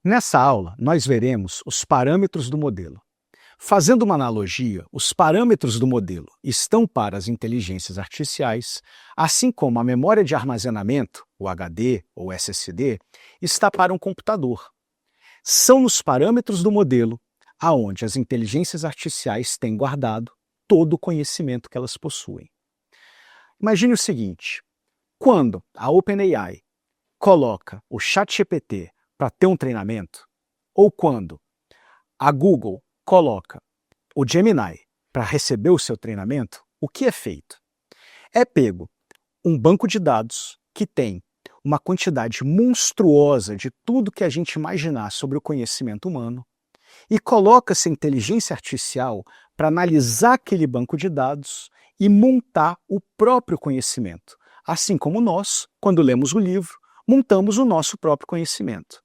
Nessa aula, nós veremos os parâmetros do modelo. Fazendo uma analogia, os parâmetros do modelo estão para as inteligências artificiais, assim como a memória de armazenamento, o HD ou SSD, está para um computador. São nos parâmetros do modelo aonde as inteligências artificiais têm guardado todo o conhecimento que elas possuem. Imagine o seguinte: quando a OpenAI coloca o ChatGPT para ter um treinamento, ou quando a Google coloca o Gemini para receber o seu treinamento, o que é feito? É pego um banco de dados que tem uma quantidade monstruosa de tudo que a gente imaginar sobre o conhecimento humano e coloca-se a inteligência artificial para analisar aquele banco de dados e montar o próprio conhecimento, assim como nós, quando lemos o livro, montamos o nosso próprio conhecimento.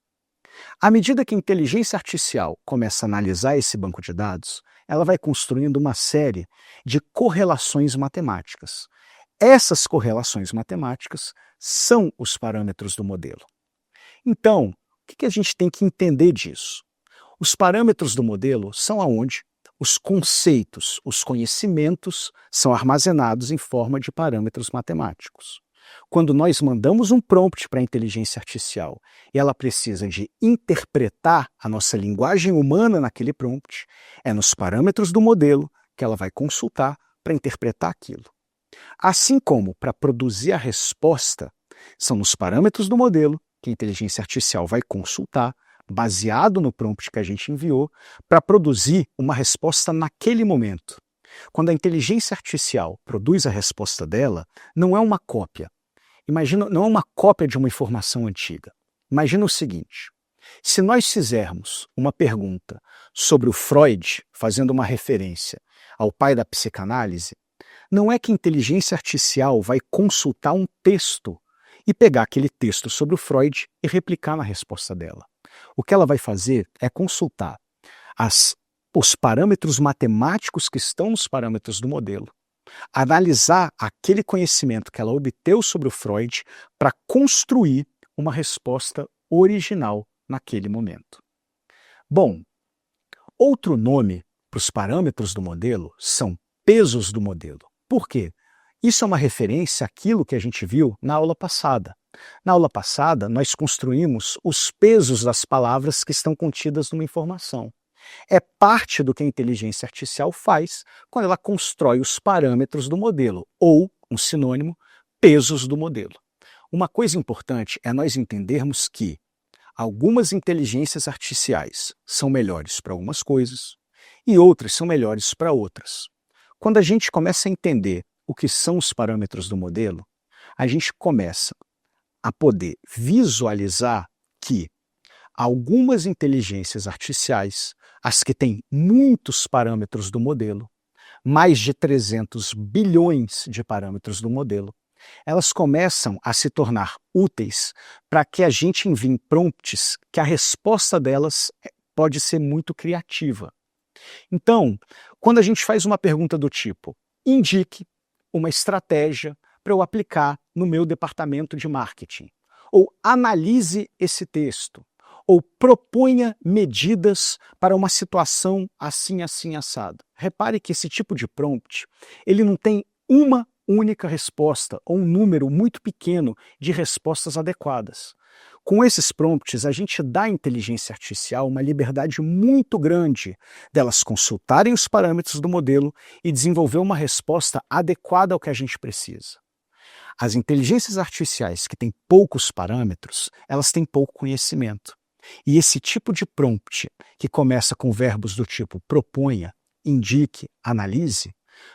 À medida que a inteligência artificial começa a analisar esse banco de dados, ela vai construindo uma série de correlações matemáticas. Essas correlações matemáticas são os parâmetros do modelo. Então, o que a gente tem que entender disso? Os parâmetros do modelo são aonde os conceitos, os conhecimentos são armazenados em forma de parâmetros matemáticos. Quando nós mandamos um prompt para a inteligência artificial e ela precisa de interpretar a nossa linguagem humana naquele prompt, é nos parâmetros do modelo que ela vai consultar para interpretar aquilo. Assim como para produzir a resposta, são nos parâmetros do modelo que a inteligência artificial vai consultar, baseado no prompt que a gente enviou, para produzir uma resposta naquele momento. Quando a inteligência artificial produz a resposta dela, não é uma cópia. Imagina, não é uma cópia de uma informação antiga. Imagina o seguinte: se nós fizermos uma pergunta sobre o Freud, fazendo uma referência ao pai da psicanálise, não é que a inteligência artificial vai consultar um texto e pegar aquele texto sobre o Freud e replicar na resposta dela. O que ela vai fazer é consultar os parâmetros matemáticos que estão nos parâmetros do modelo, analisar aquele conhecimento que ela obteve sobre o Freud para construir uma resposta original naquele momento. Bom, outro nome para os parâmetros do modelo são pesos do modelo. Por quê? Isso é uma referência àquilo que a gente viu na aula passada. Na aula passada, nós construímos os pesos das palavras que estão contidas numa informação. É parte do que a inteligência artificial faz quando ela constrói os parâmetros do modelo, ou, um sinônimo, pesos do modelo. Uma coisa importante é nós entendermos que algumas inteligências artificiais são melhores para algumas coisas e outras são melhores para outras. Quando a gente começa a entender o que são os parâmetros do modelo, a gente começa a poder visualizar que algumas inteligências artificiais, as que têm muitos parâmetros do modelo, mais de 300 bilhões de parâmetros do modelo, elas começam a se tornar úteis para que a gente envie prompts que a resposta delas pode ser muito criativa. Então, quando a gente faz uma pergunta do tipo, indique uma estratégia para eu aplicar no meu departamento de marketing, ou analise esse texto, ou proponha medidas para uma situação assim, assim, assado. Repare que esse tipo de prompt, ele não tem uma única resposta, ou um número muito pequeno de respostas adequadas. Com esses prompts, a gente dá à inteligência artificial uma liberdade muito grande delas consultarem os parâmetros do modelo e desenvolver uma resposta adequada ao que a gente precisa. As inteligências artificiais que têm poucos parâmetros, elas têm pouco conhecimento. E esse tipo de prompt, que começa com verbos do tipo proponha, indique, analise,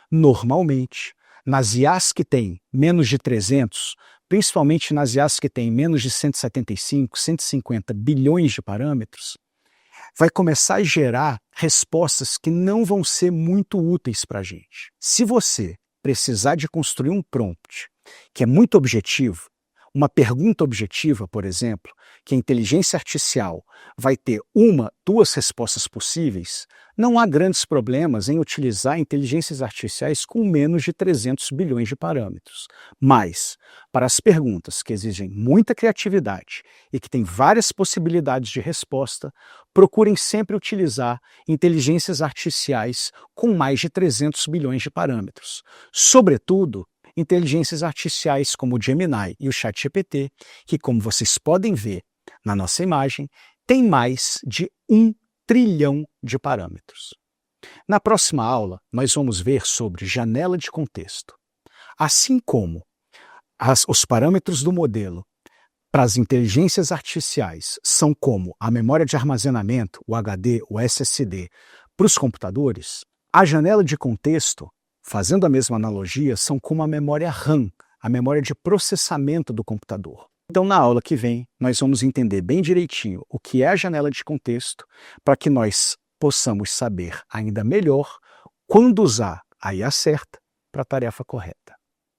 normalmente, nas IAs que têm menos de 300, principalmente nas IAs que têm menos de 175, 150 bilhões de parâmetros, vai começar a gerar respostas que não vão ser muito úteis para a gente. Se você precisar de construir um prompt que é muito objetivo, uma pergunta objetiva, por exemplo, que a inteligência artificial vai ter uma, duas respostas possíveis, não há grandes problemas em utilizar inteligências artificiais com menos de 300 bilhões de parâmetros. Mas, para as perguntas que exigem muita criatividade e que têm várias possibilidades de resposta, procurem sempre utilizar inteligências artificiais com mais de 300 bilhões de parâmetros. Sobretudo, inteligências artificiais como o Gemini e o ChatGPT, que, como vocês podem ver na nossa imagem, têm mais de 1 trilhão de parâmetros. Na próxima aula, nós vamos ver sobre janela de contexto. Assim como os parâmetros do modelo para as inteligências artificiais são como a memória de armazenamento, o HD, o SSD, para os computadores, a janela de contexto, fazendo a mesma analogia, são como a memória RAM, a memória de processamento do computador. Então, na aula que vem, nós vamos entender bem direitinho o que é a janela de contexto, para que nós possamos saber ainda melhor quando usar a IA certa para a tarefa correta.